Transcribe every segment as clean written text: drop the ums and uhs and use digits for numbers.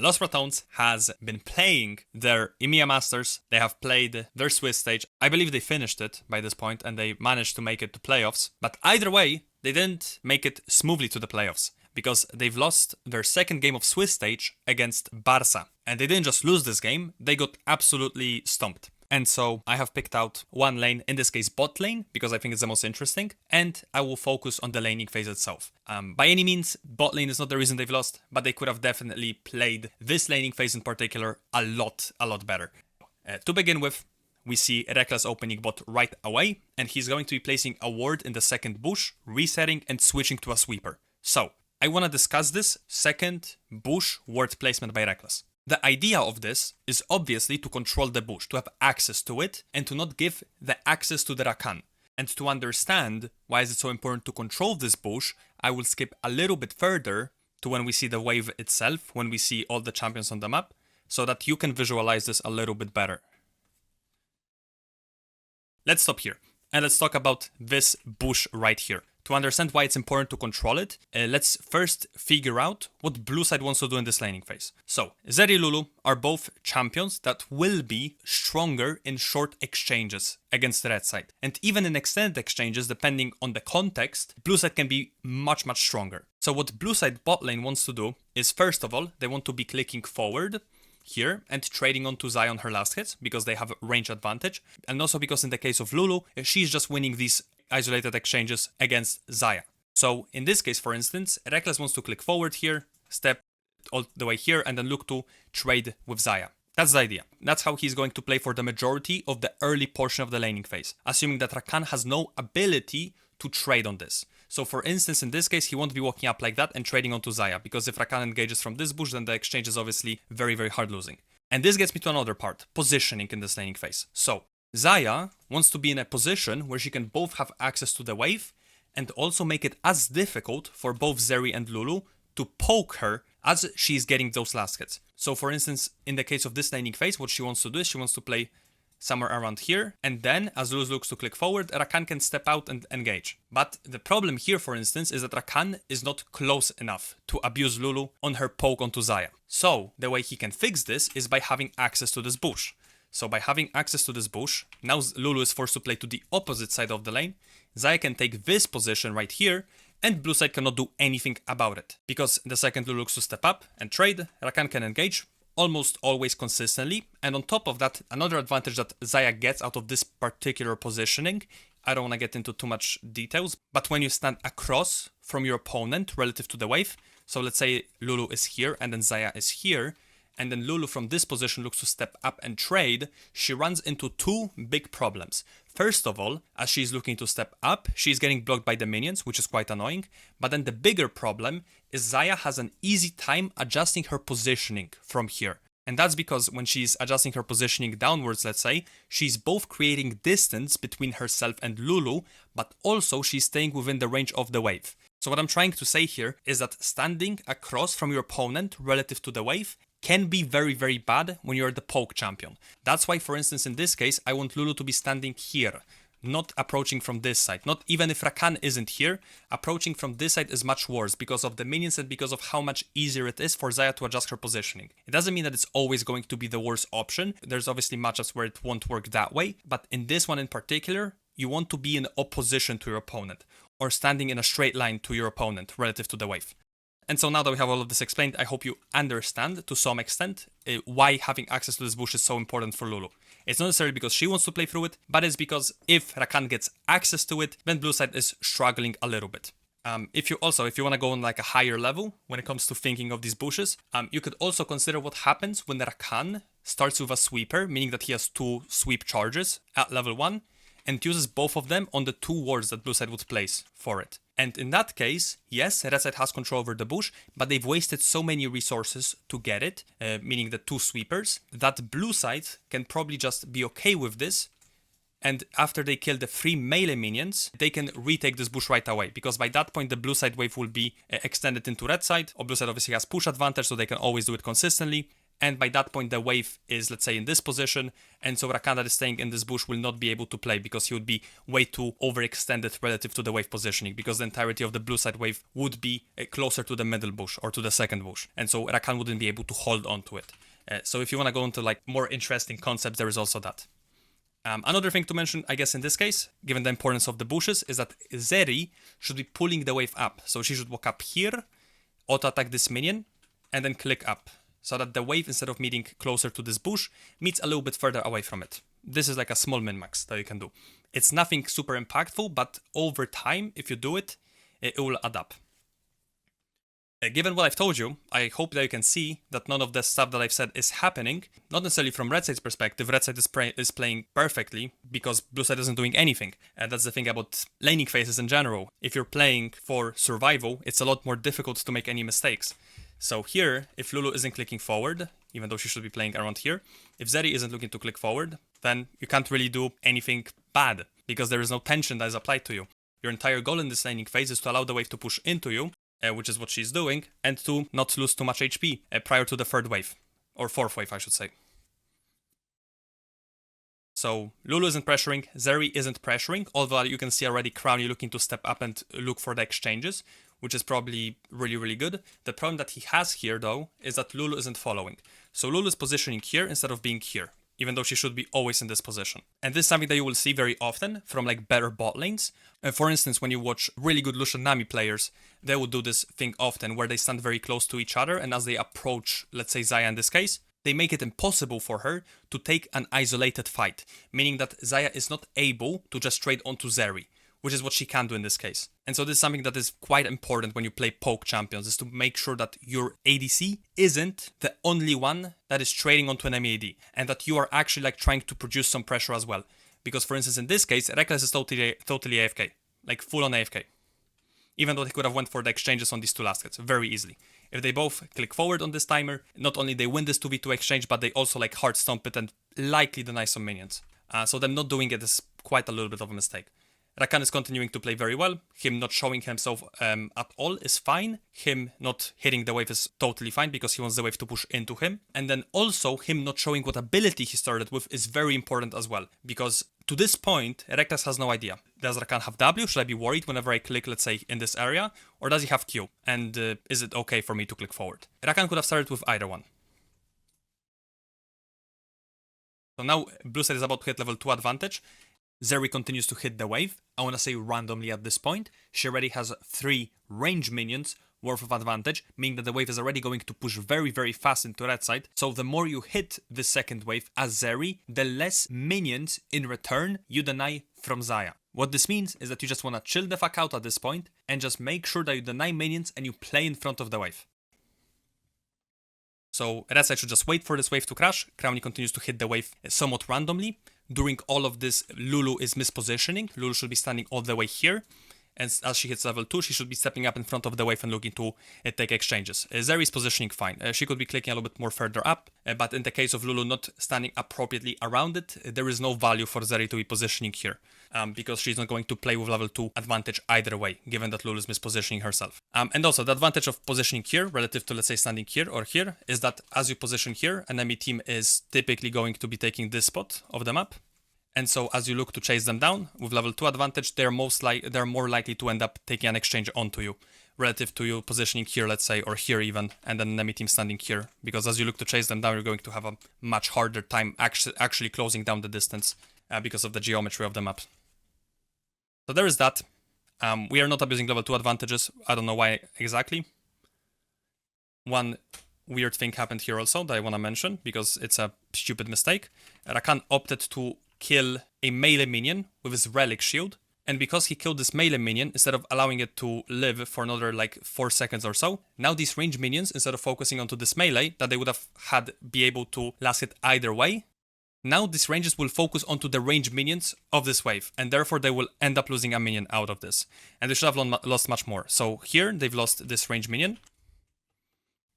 Los Ratones has been playing their EMEA Masters. They have played their Swiss stage. I believe they finished it by this point and they managed to make it to playoffs. But either way, they didn't make it smoothly to the playoffs because they've lost their second game of Swiss stage against Barça. And they didn't just lose this game, they got absolutely stomped. And so I have picked out one lane, in this case Botlane, because I think it's the most interesting, and I will focus on the laning phase itself. By any means, Botlane is not the reason they've lost, but they could have definitely played this laning phase in particular a lot better. To begin with, we see Reckless opening bot right away, and he's going to be placing a ward in the second bush, resetting and switching to a sweeper. So, I want to discuss this second bush ward placement by Reckless. The idea of this is obviously to control the bush, to have access to it, and to not give the access to the Rakan. And to understand why is it so important to control this bush, I will skip a little bit further to when we see the wave itself, when we see all the champions on the map, so that you can visualize this a little bit better. Let's stop here, and let's talk about this bush right here. To understand why it's important to control it, let's first figure out what blue side wants to do in this laning phase. So, Zeri and Lulu are both champions that will be stronger in short exchanges against the red side. And even in extended exchanges, depending on the context, blue side can be much stronger. So what blue side bot lane wants to do is, first of all, they want to be clicking forward here and trading onto Xayah on her last hits because they have range advantage, and also because in the case of Lulu, she's just winning these isolated exchanges against Xayah. So in this case, for instance, Reckless wants to click forward here, step all the way here, and then look to trade with Xayah. That's the idea. That's how he's going to play for the majority of the early portion of the laning phase, assuming that Rakan has no ability to trade on this. So for instance, in this case, he won't be walking up like that and trading onto Xayah, because if Rakan engages from this bush, then the exchange is obviously very hard losing. And this gets me to another part, positioning in this laning phase. So Xayah wants to be in a position where she can both have access to the wave and also make it as difficult for both Zeri and Lulu to poke her as she's getting those last hits. So for instance, in the case of this laning phase, what she wants to do is she wants to play somewhere around here, and then as Lulu looks to click forward, Rakan can step out and engage. But the problem here, for instance, is that Rakan is not close enough to abuse Lulu on her poke onto Xayah. So the way he can fix this is by having access to this bush. So by having access to this bush, now Lulu is forced to play to the opposite side of the lane. Xayah can take this position right here, and blue side cannot do anything about it. Because the second Lulu looks to step up and trade, Rakan can engage almost always consistently. And on top of that, another advantage that Xayah gets out of this particular positioning, I don't want to get into too much details, but when you stand across from your opponent relative to the wave, so let's say Lulu is here and then Xayah is here, and then Lulu from this position looks to step up and trade, she runs into two big problems. First of all, as she's looking to step up, she's getting blocked by the minions, which is quite annoying. But then the bigger problem is Xayah has an easy time adjusting her positioning from here. And that's because when she's adjusting her positioning downwards, let's say, she's both creating distance between herself and Lulu, but also she's staying within the range of the wave. So what I'm trying to say here is that standing across from your opponent relative to the wave can be very bad when you're the poke champion. That's why, for instance, in this case, I want Lulu to be standing here, not approaching from this side. Not even if Rakan isn't here, approaching from this side is much worse because of the minions and because of how much easier it is for Xayah to adjust her positioning. It doesn't mean that it's always going to be the worst option. There's obviously matchups where it won't work that way, but in this one in particular, you want to be in opposition to your opponent, or standing in a straight line to your opponent relative to the wave. And so now that we have all of this explained, I hope you understand to some extent why having access to this bush is so important for Lulu. It's not necessarily because she wants to play through it, but it's because if Rakan gets access to it, then blue side is struggling a little bit. If you want to go on like a higher level when it comes to thinking of these bushes, you could also consider what happens when Rakan starts with a sweeper, meaning that he has two sweep charges at level 1, and uses both of them on the two wards that blue side would place for it. And in that case, yes, red side has control over the bush, but they've wasted so many resources to get it, meaning the two sweepers, that blue side can probably just be okay with this. And after they kill the 3 melee minions, they can retake this bush right away, because by that point the blue side wave will be extended into red side, or blue side obviously has push advantage, so they can always do it consistently. and by that point the wave is, let's say, in this position, and so Rakan that is staying in this bush will not be able to play because he would be way too overextended relative to the wave positioning, because the entirety of the blue side wave would be closer to the middle bush or to the second bush, and so Rakan wouldn't be able to hold on to it. So if you want to go into like more interesting concepts, there is also that. Another thing to mention, I guess in this case, given the importance of the bushes, is that Zeri should be pulling the wave up. So she should walk up here, auto-attack this minion, and then click up. So that the wave, instead of meeting closer to this bush, meets a little bit further away from it. This is like a small min-max that you can do. It's nothing super impactful, but over time, if you do it, it will add up. Given what I've told you, I hope that you can see that none of the stuff that I've said is happening. Not necessarily from red side's perspective. Red side is playing perfectly because blue side isn't doing anything. That's the thing about laning phases in general. If you're playing for survival, it's a lot more difficult to make any mistakes. So here, if Lulu isn't clicking forward, even though she should be playing around here, if Zeri isn't looking to click forward, then you can't really do anything bad because there is no tension that is applied to you. Your entire goal in this laning phase is to allow the wave to push into you, which is what she's doing, and to not lose too much HP prior to the third wave, or fourth wave, I should say. So Lulu isn't pressuring, Zeri isn't pressuring, although you can see already Crowny looking to step up and look for the exchanges, which is probably really, really good. The problem that he has here, though, is that Lulu isn't following. So Lulu is positioning here instead of being here, even though she should be always in this position. And this is something that you will see very often from like better bot lanes. For instance, when you watch really good Lucian Nami players, they will do this thing often where they stand very close to each other, and as they approach, let's say Xayah in this case, they make it impossible for her to take an isolated fight, meaning that Xayah is not able to just trade onto Zeri, which is what she can do in this case. And so this is something that is quite important when you play poke champions, is to make sure that your ADC isn't the only one that is trading onto an enemy AD, and that you are actually like trying to produce some pressure as well. Because for instance, in this case, Reckless is totally AFK, like full on AFK. Even though they could have went for the exchanges on these two last hits very easily. If they both click forward on this timer, not only they win this 2v2 exchange, but they also like hard stomp it and likely deny some minions. So them not doing it is quite a little bit of a mistake. Rakan is continuing to play very well. Him not showing himself at all is fine. Him not hitting the wave is totally fine because he wants the wave to push into him. And then also him not showing what ability he started with is very important as well. Because to this point, Reckless has no idea. Does Rakan have W? Should I be worried whenever I click, let's say, in this area? Or does he have Q? And is it okay for me to click forward? Rakan could have started with either one. So now blue side is about to hit level 2 advantage. Zeri continues to hit the wave. I want to say randomly at this point. She already has 3 range minions worth of advantage, meaning that the wave is already going to push very, very fast into red side. So the more you hit the second wave as Zeri, the less minions in return you deny from Xayah. What this means is that you just want to chill the fuck out at this point and just make sure that you deny minions and you play in front of the wave. So red side should just wait for this wave to crash. Crowny continues to hit the wave somewhat randomly. During all of this, Lulu is mispositioning. Lulu should be standing all the way here. And as she hits level 2, she should be stepping up in front of the wave and looking to take exchanges. Zeri is positioning fine. She could be clicking a little bit more further up. But in the case of Lulu not standing appropriately around it, there is no value for Zeri to be positioning here. Because she's not going to play with level 2 advantage either way, given that Lulu is mispositioning herself. And also, the advantage of positioning here, relative to, let's say, standing here or here, is that as you position here, an enemy team is typically going to be taking this spot of the map. And so as you look to chase them down with level 2 advantage, they're more likely to end up taking an exchange onto you, relative to you positioning here, let's say, or here even, and then an enemy team standing here. Because as you look to chase them down, you're going to have a much harder time actually closing down the distance because of the geometry of the map. So there is that. We are not abusing level 2 advantages. I don't know why exactly. One weird thing happened here also that I want to mention, because it's a stupid mistake. Rakan opted to kill a melee minion with his relic shield, and because he killed this melee minion, instead of allowing it to live for another like 4 seconds or so, now these range minions, instead of focusing onto this melee that they would have had be able to last hit either way, now these ranges will focus onto the range minions of this wave, and therefore they will end up losing a minion out of this, and they should have lost much more. So here they've lost this range minion,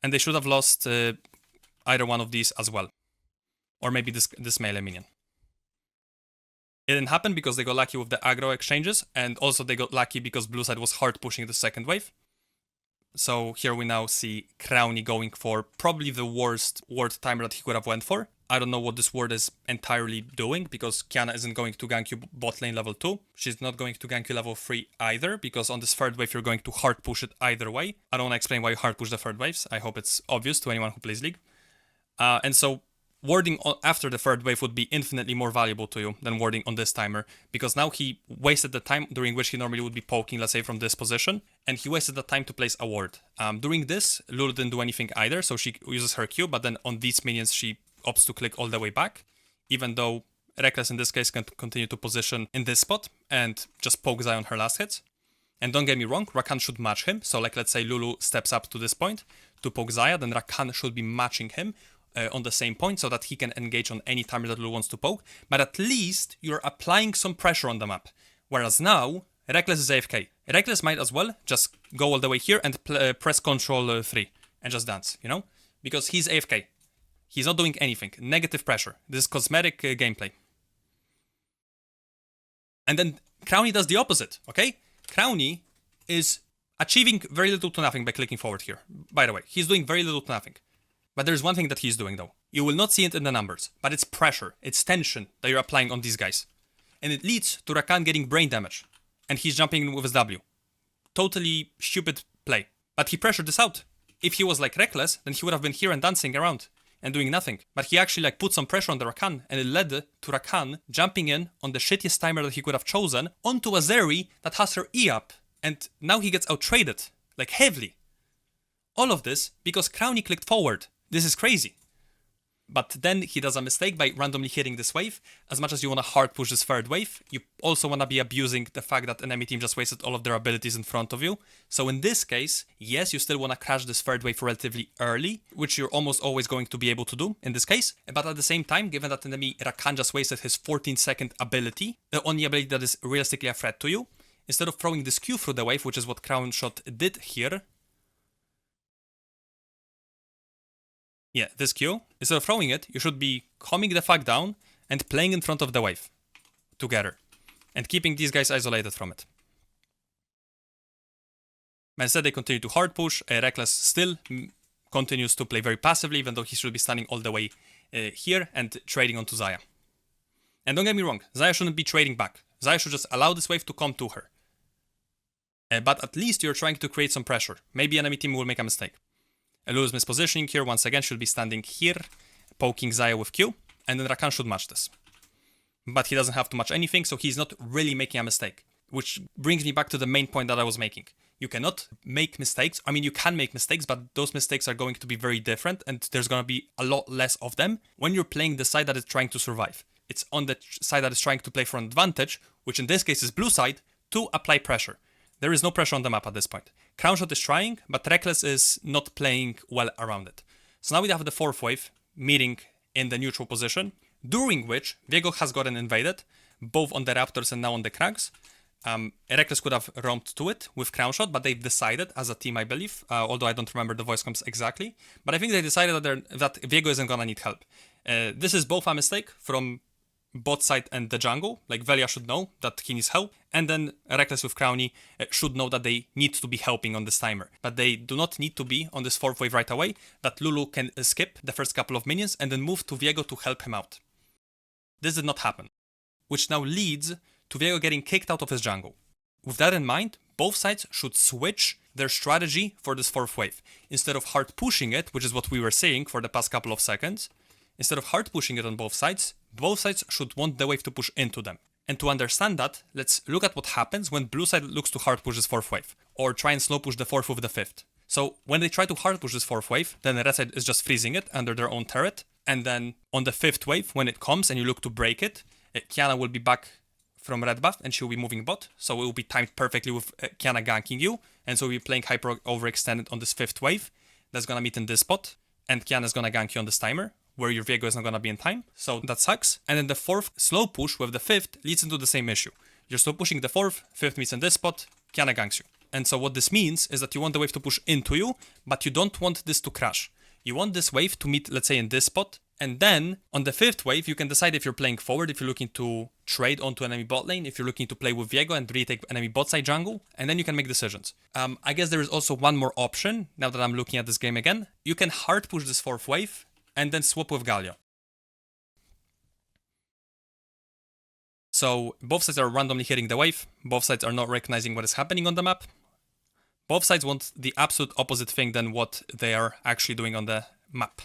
and they should have lost either one of these as well, or maybe this melee minion. It didn't happen because they got lucky with the aggro exchanges, and also they got lucky because blue side was hard pushing the second wave. So here we now see Crowny going for probably the worst ward timer that he could have went for. I don't know what this ward is entirely doing, because Kiana isn't going to gank you bot lane level 2. She's not going to gank you level 3 either, because on this third wave you're going to hard push it either way. I don't want to explain why you hard push the third waves. I hope it's obvious to anyone who plays League. And so warding after the third wave would be infinitely more valuable to you than warding on this timer, because now he wasted the time during which he normally would be poking, let's say from this position, and he wasted the time to place a ward. During this, Lulu didn't do anything either, so she uses her Q, but then on these minions she opts to click all the way back, even though Reckless in this case can continue to position in this spot and just poke Zai on her last hits. And don't get me wrong, Rakan should match him, so like let's say Lulu steps up to this point to poke Zaya, then Rakan should be matching him on the same point so that he can engage on any timer that Lulu wants to poke, but at least you're applying some pressure on the map. Whereas now, Reckless is AFK. Reckless might as well just go all the way here and press Control 3 and just dance, you know? Because he's AFK. He's not doing anything. Negative pressure. This is cosmetic gameplay. And then Crowny does the opposite, okay? Crowny is achieving very little to nothing by clicking forward here. By the way, he's doing very little to nothing. But there's one thing that he's doing though. You will not see it in the numbers, but it's pressure, it's tension that you're applying on these guys. And it leads to Rakan getting brain damage. And he's jumping in with his W. Totally stupid play. But he pressured this out. If he was like Reckless, then he would have been here and dancing around and doing nothing. But he actually like put some pressure on the Rakan, and it led to Rakan jumping in on the shittiest timer that he could have chosen onto a Zeri that has her E up. And now he gets outtraded, like heavily. All of this because Crowny clicked forward. This is crazy. But then he does a mistake by randomly hitting this wave. As much as you want to hard push this third wave, you also want to be abusing the fact that an enemy team just wasted all of their abilities in front of you. So in this case, yes, you still want to crash this third wave relatively early, which you're almost always going to be able to do in this case. But at the same time, given that enemy Rakan just wasted his 14-second ability, the only ability that is realistically a threat to you, instead of throwing this Q through the wave, which is what Crown Shot did here, this Q, instead of throwing it, you should be calming the fuck down and playing in front of the wave together and keeping these guys isolated from it. But instead they continue to hard push. Reckless still continues to play very passively, even though he should be standing all the way here and trading onto Zaya. And don't get me wrong, Zaya shouldn't be trading back. Zaya should just allow this wave to come to her. But at least you're trying to create some pressure. Maybe enemy team will make a mistake. Lulu's mispositioning here, once again, should be standing here, poking Zaya with Q, and then Rakan should match this. But he doesn't have to match anything, so he's not really making a mistake. Which brings me back to the main point that I was making. You cannot make mistakes. I mean, you can make mistakes, but those mistakes are going to be very different, and there's going to be a lot less of them when you're playing the side that is trying to survive. It's on the side that is trying to play for an advantage, which in this case is blue side, to apply pressure. There is no pressure on the map at this point. Crown Shot is trying, but Reckless is not playing well around it. So now we have the fourth wave meeting in the neutral position, during which Viego has gotten invaded, both on the Raptors and now on the Krags. Reckless could have roamed to it with Crown Shot, but they've decided as a team, I believe, although I don't remember the voice comms exactly, but I think they decided that Viego isn't gonna need help. This is both a mistake from bot side and the jungle, like Velia should know that he needs help, and then Reckless with Crowny should know that they need to be helping on this timer, but they do not need to be on this fourth wave right away, that Lulu can skip the first couple of minions and then move to Viego to help him out. This did not happen, which now leads to Viego getting kicked out of his jungle. With that in mind, both sides should switch their strategy for this fourth wave. Instead of hard pushing it, which is what we were saying for the past couple of seconds, instead of hard pushing it on both sides should want the wave to push into them. And to understand that, let's look at what happens when blue side looks to hard push this fourth wave, or try and slow push the fourth with the fifth. So when they try to hard push this fourth wave, then the red side is just freezing it under their own turret, and then on the fifth wave, when it comes and you look to break it, Kiana will be back from red buff and she'll be moving bot, so it will be timed perfectly with Kiana ganking you, and so we'll be playing hyper overextended on this fifth wave. That's gonna meet in this spot, and Kiana's gonna gank you on this timer, where your Viego is not gonna be in time, so that sucks. And then the fourth slow push with the fifth leads into the same issue. You're slow pushing the fourth, fifth meets in this spot, Kiana ganks you. And so what this means is that you want the wave to push into you, but you don't want this to crash. You want this wave to meet, let's say in this spot, And then on the 5th wave, you can decide if you're playing forward, if you're looking to trade onto enemy bot lane, if you're looking to play with Viego and retake enemy bot side jungle, and then you can make decisions. I guess there is also one more option, now that I'm looking at this game again. You can hard push this 4th wave, and then swap with Galio. So both sides are randomly hitting the wave, both sides are not recognizing what is happening on the map. Both sides want the absolute opposite thing than what they are actually doing on the map.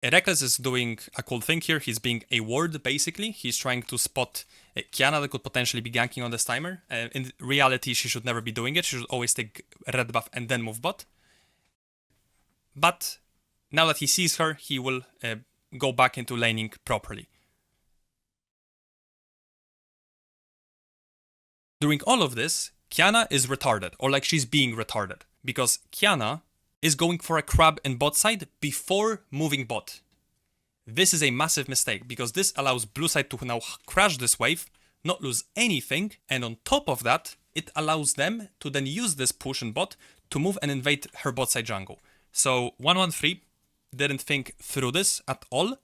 Reckless is doing a cool thing here. He's being a ward, basically. He's trying to spot Qiyana that could potentially be ganking on this timer. In reality, she should never be doing it. She should always take red buff and then move bot. But now that he sees her, he will go back into laning properly. During all of this, Qiyana is retarded, or like she's being retarded, because Qiyana is going for a crab in bot side before moving bot. This is a massive mistake, because this allows blue side to now crash this wave, not lose anything, and on top of that, it allows them to then use this push in bot to move and invade her bot side jungle. So 113 didn't think through this at all.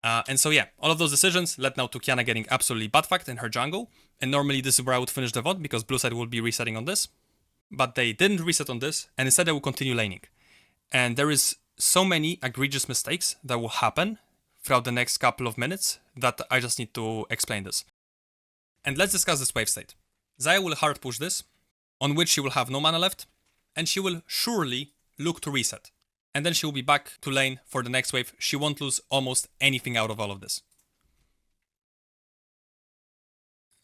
And so yeah, all of those decisions led now to Qiyana getting absolutely butt-fucked in her jungle. And normally this is where I would finish the VOD, because blue side will be resetting on this. But they didn't reset on this, and instead they will continue laning. And there is so many egregious mistakes that will happen throughout the next couple of minutes that I just need to explain this. And let's discuss this wave state. Xayah will hard push this, on which she will have no mana left, and she will surely look to reset. And then she will be back to lane for the next wave. She won't lose almost anything out of all of this.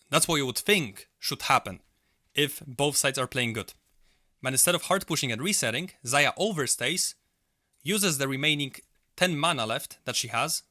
That's what you would think should happen if both sides are playing good. But instead of hard pushing and resetting, Xayah overstays, uses the remaining 10 mana left that she has,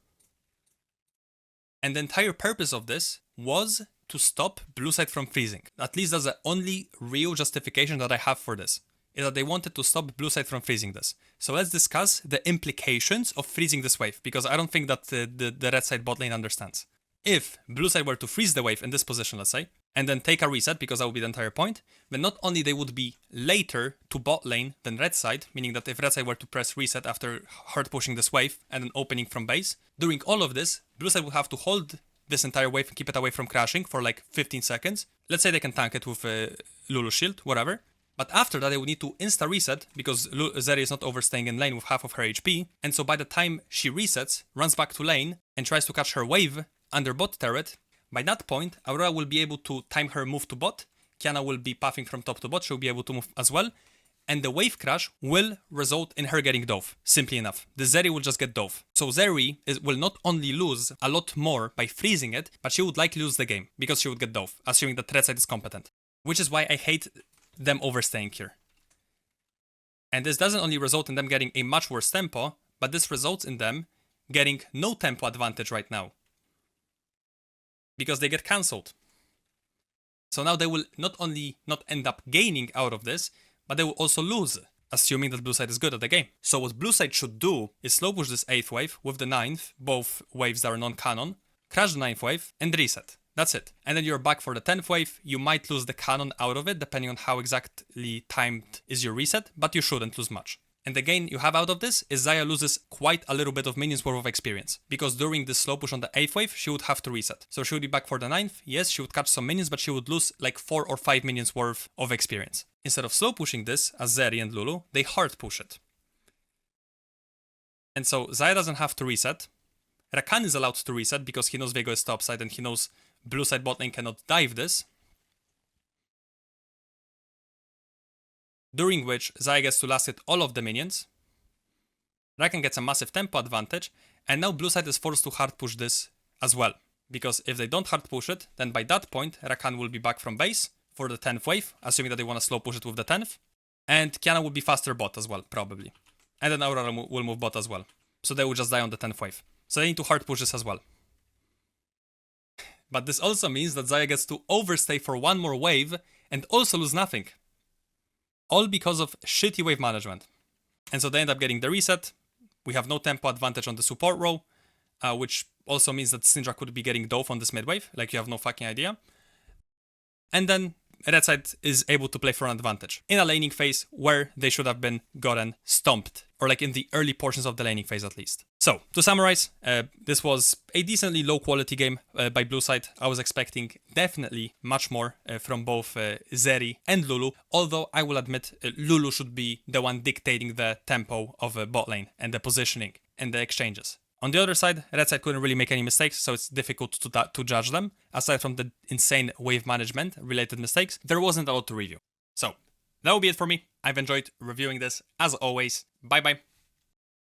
and the entire purpose of this was to stop blue side from freezing. At least that's the only real justification that I have for this, is that they wanted to stop blue side from freezing this. So let's discuss the implications of freezing this wave, because I don't think that the red side bot lane understands. If blue side were to freeze the wave in this position, let's say, and then take a reset, because that would be the entire point, then not only they would be later to bot lane than red side, meaning that if red side were to press reset after hard pushing this wave and then opening from base, during all of this, blue side would have to hold this entire wave and keep it away from crashing for like 15 seconds. Let's say they can tank it with Lulu's shield, whatever. But after that, they would need to insta-reset, because Zeri is not overstaying in lane with half of her HP, and so by the time she resets, runs back to lane, and tries to catch her wave under bot turret, by that point, Aurora will be able to time her move to bot, Qiyana will be pathing from top to bot, she'll be able to move as well, and the wave crash will result in her getting dove, simply enough. The Zeri will just get dove. So Zeri will not only lose a lot more by freezing it, but she would likely lose the game, because she would get dove, assuming that red side is competent. Which is why I hate them overstaying here. And this doesn't only result in them getting a much worse tempo, but this results in them getting no tempo advantage right now, because they get cancelled. So now they will not only not end up gaining out of this, but they will also lose, assuming that blue side is good at the game. So what blue side should do is slow push this 8th wave with the 9th, both waves that are non-canon, crash the 9th wave, and reset. That's it. And then you're back for the 10th wave. You might lose the cannon out of it, depending on how exactly timed is your reset, but you shouldn't lose much. And the gain you have out of this is Xayah loses quite a little bit of minions worth of experience, because during this slow push on the 8th wave, she would have to reset. So she would be back for the 9th, yes, she would catch some minions, but she would lose like 4 or 5 minions worth of experience. Instead of slow pushing this, as Zeri and Lulu, they hard push it. And so Xayah doesn't have to reset. Rakan is allowed to reset, because he knows Viego is topside and he knows blue side bot lane cannot dive this. During which Xayah gets to last hit all of the minions. Rakan gets a massive tempo advantage, and now blue side is forced to hard push this as well. Because if they don't hard push it, then by that point Rakan will be back from base for the 10th wave, assuming that they want to slow push it with the 10th. And Qiyana will be faster bot as well, probably. And then Aurora will move bot as well. So they will just die on the 10th wave. So they need to hard push this as well. But this also means that Xayah gets to overstay for one more wave and also lose nothing. All because of shitty wave management. And so they end up getting the reset. We have no tempo advantage on the support row, which also means that Syndra could be getting dove on this mid wave, like you have no fucking idea. And then red side is able to play for an advantage in a laning phase where they should have been gotten stomped, or like in the early portions of the laning phase at least. So, to summarize, this was a decently low quality game by blue side. I was expecting definitely much more from both Zeri and Lulu, although I will admit Lulu should be the one dictating the tempo of bot lane and the positioning and the exchanges. On the other side, red side couldn't really make any mistakes, so it's difficult to judge them. Aside from the insane wave management related mistakes, there wasn't a lot to review. So, that will be it for me. I've enjoyed reviewing this as always. Bye bye.